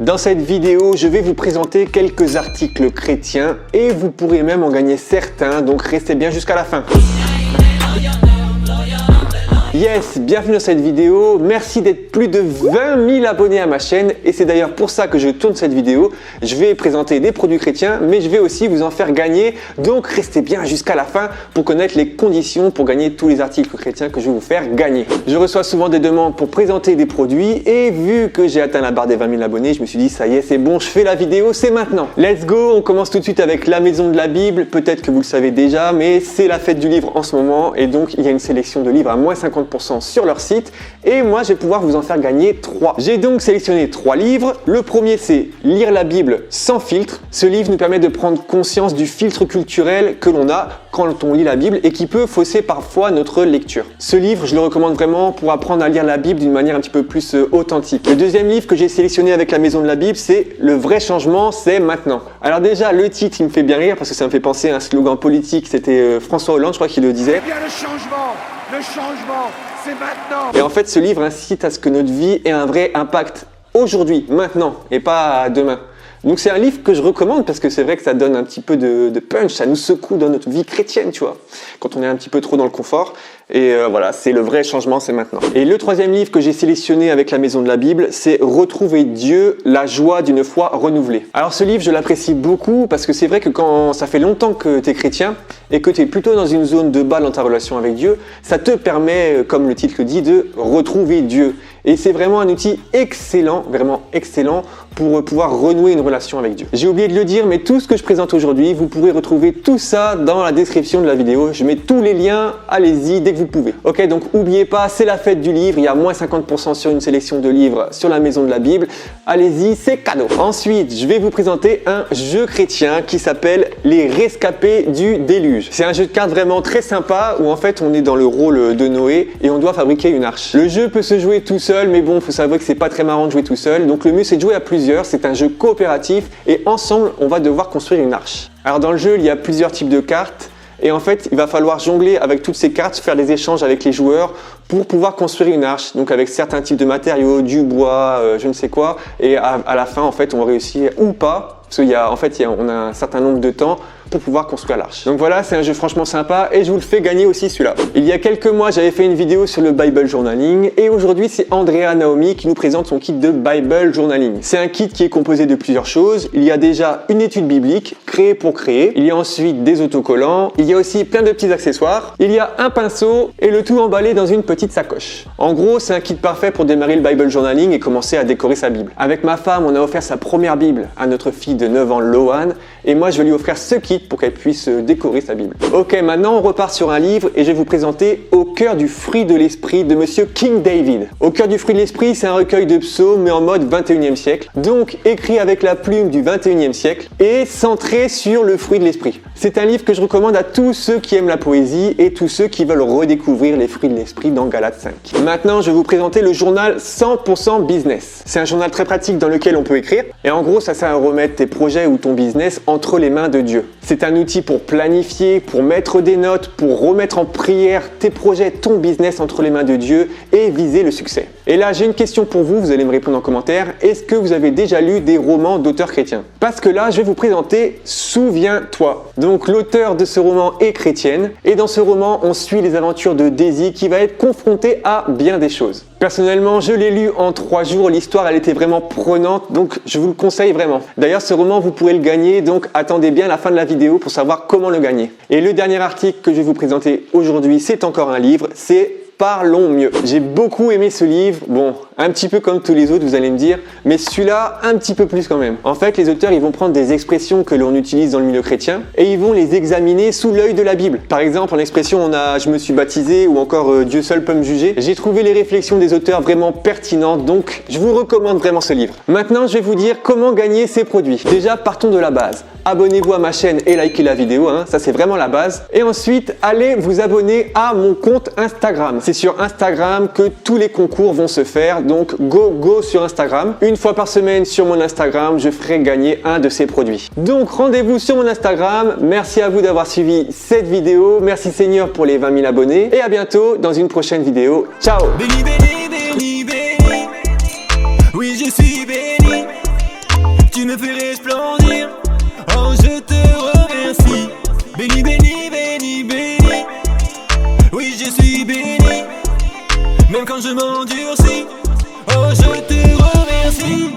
Dans cette vidéo, je vais vous présenter quelques articles chrétiens et vous pourrez même en gagner certains, donc restez bien jusqu'à la fin. Yes, bienvenue dans cette vidéo, merci d'être plus de 20 000 abonnés à ma chaîne et c'est d'ailleurs pour ça que je tourne cette vidéo. Je vais présenter des produits chrétiens mais je vais aussi vous en faire gagner, donc restez bien jusqu'à la fin pour connaître les conditions pour gagner tous les articles chrétiens que je vais vous faire gagner. Je reçois souvent des demandes pour présenter des produits et vu que j'ai atteint la barre des 20 000 abonnés, je me suis dit ça y est, c'est bon, je fais la vidéo, c'est maintenant. Let's go, on commence tout de suite avec la maison de la Bible, peut-être que vous le savez déjà mais c'est la fête du livre en ce moment et donc il y a une sélection de livres à moins 50% sur leur site et moi je vais pouvoir vous en faire gagner 3. J'ai donc sélectionné 3 livres. Le premier c'est Lire la Bible sans filtre. Ce livre nous permet de prendre conscience du filtre culturel que l'on a quand on lit la Bible et qui peut fausser parfois notre lecture. Ce livre je le recommande vraiment pour apprendre à lire la Bible d'une manière un petit peu plus authentique. Le deuxième livre que j'ai sélectionné avec la maison de la Bible c'est Le vrai changement c'est maintenant. Alors déjà le titre il me fait bien rire parce que ça me fait penser à un slogan politique, c'était François Hollande je crois qu'il le disait. Eh bien, le changement, c'est maintenant. Et en fait, ce livre incite à ce que notre vie ait un vrai impact aujourd'hui, maintenant, et pas demain. Donc c'est un livre que je recommande parce que c'est vrai que ça donne un petit peu de punch, ça nous secoue dans notre vie chrétienne, tu vois, quand on est un petit peu trop dans le confort. Et voilà, c'est le vrai changement, c'est maintenant. Et le troisième livre que j'ai sélectionné avec la maison de la Bible, c'est Retrouver Dieu, la joie d'une foi renouvelée. Alors ce livre, je l'apprécie beaucoup parce que c'est vrai que quand ça fait longtemps que tu es chrétien et que tu es plutôt dans une zone de bas dans ta relation avec Dieu, ça te permet, comme le titre le dit, de retrouver Dieu. Et c'est vraiment un outil excellent, vraiment excellent pour pouvoir renouer une relation avec Dieu. J'ai oublié de le dire, mais tout ce que je présente aujourd'hui, vous pourrez retrouver tout ça dans la description de la vidéo. Je mets tous les liens, allez-y dès que vous pouvez. Ok, donc n'oubliez pas, c'est la fête du livre, il y a moins 50% sur une sélection de livres sur la maison de la Bible. Allez-y, c'est cadeau. Ensuite, je vais vous présenter un jeu chrétien qui s'appelle Les Rescapés du Déluge. C'est un jeu de cartes vraiment très sympa où en fait on est dans le rôle de Noé et on doit fabriquer une arche. Le jeu peut se jouer tout seul, mais bon, faut savoir que c'est pas très marrant de jouer tout seul. Donc le mieux c'est de jouer à plusieurs, c'est un jeu coopératif et ensemble on va devoir construire une arche. Alors dans le jeu, il y a plusieurs types de cartes. Et en fait, il va falloir jongler avec toutes ces cartes, faire des échanges avec les joueurs pour pouvoir construire une arche. Donc avec certains types de matériaux, du bois, je ne sais quoi. Et à la fin, en fait, on réussit ou pas. Parce on a un certain nombre de temps pour pouvoir construire l'arche. Donc voilà, c'est un jeu franchement sympa et je vous le fais gagner aussi celui-là. Il y a quelques mois, j'avais fait une vidéo sur le Bible Journaling et aujourd'hui, c'est Andrea Naomi qui nous présente son kit de Bible Journaling. C'est un kit qui est composé de plusieurs choses. Il y a déjà une étude biblique, créée pour créer. Il y a ensuite des autocollants. Il y a aussi plein de petits accessoires. Il y a un pinceau et le tout emballé dans une petite sacoche. En gros, c'est un kit parfait pour démarrer le Bible Journaling et commencer à décorer sa Bible. Avec ma femme, on a offert sa première Bible à notre fille de 9 ans, Lohan, et moi, je vais lui offrir ce kit pour qu'elle puisse décorer sa Bible. Ok, maintenant on repart sur un livre et je vais vous présenter Au cœur du fruit de l'esprit de monsieur King David. Au cœur du fruit de l'esprit, c'est un recueil de psaumes mais en mode 21e siècle, donc écrit avec la plume du 21e siècle et centré sur le fruit de l'esprit. C'est un livre que je recommande à tous ceux qui aiment la poésie et tous ceux qui veulent redécouvrir les fruits de l'esprit dans Galates 5. Maintenant, je vais vous présenter le journal 100% business. C'est un journal très pratique dans lequel on peut écrire et en gros, ça sert à remettre tes projets ou ton business entre les mains de Dieu. C'est un outil pour planifier, pour mettre des notes, pour remettre en prière tes projets, ton business entre les mains de Dieu et viser le succès. Et là, j'ai une question pour vous, vous allez me répondre en commentaire. Est-ce que vous avez déjà lu des romans d'auteurs chrétiens? Parce que là, je vais vous présenter Souviens-toi. Donc l'auteur de ce roman est chrétienne et dans ce roman, on suit les aventures de Daisy qui va être confrontée à bien des choses. Personnellement, je l'ai lu en 3 jours, l'histoire elle était vraiment prenante, donc je vous le conseille vraiment. D'ailleurs, ce roman, vous pourrez le gagner, donc attendez bien la fin de la vidéo pour savoir comment le gagner. Et le dernier article que je vais vous présenter aujourd'hui, c'est encore un livre, c'est Parlons mieux. J'ai beaucoup aimé ce livre, bon, un petit peu comme tous les autres, vous allez me dire, mais celui-là, un petit peu plus quand même. En fait, les auteurs, ils vont prendre des expressions que l'on utilise dans le milieu chrétien et ils vont les examiner sous l'œil de la Bible. Par exemple, en expression, on a « je me suis baptisé » ou encore « Dieu seul peut me juger ». J'ai trouvé les réflexions des auteurs vraiment pertinentes, donc je vous recommande vraiment ce livre. Maintenant, je vais vous dire comment gagner ces produits. Déjà, partons de la base. Abonnez-vous à ma chaîne et likez la vidéo, ça c'est vraiment la base. Et ensuite, allez vous abonner à mon compte Instagram. C'est sur Instagram que tous les concours vont se faire, donc go sur Instagram. Une fois par semaine sur mon Instagram, je ferai gagner un de ces produits. Donc rendez-vous sur mon Instagram. Merci à vous d'avoir suivi cette vidéo. Merci Seigneur pour les 20 000 abonnés. Et à bientôt dans une prochaine vidéo. Ciao! Béni, béni, béni, béni. Oui, je suis béni. me fait resplendir. Oh, je te remercie. Béni, béni, béni, béni. Oui, je suis béni. Même quand je m'endurcis. Oh, je te remercie.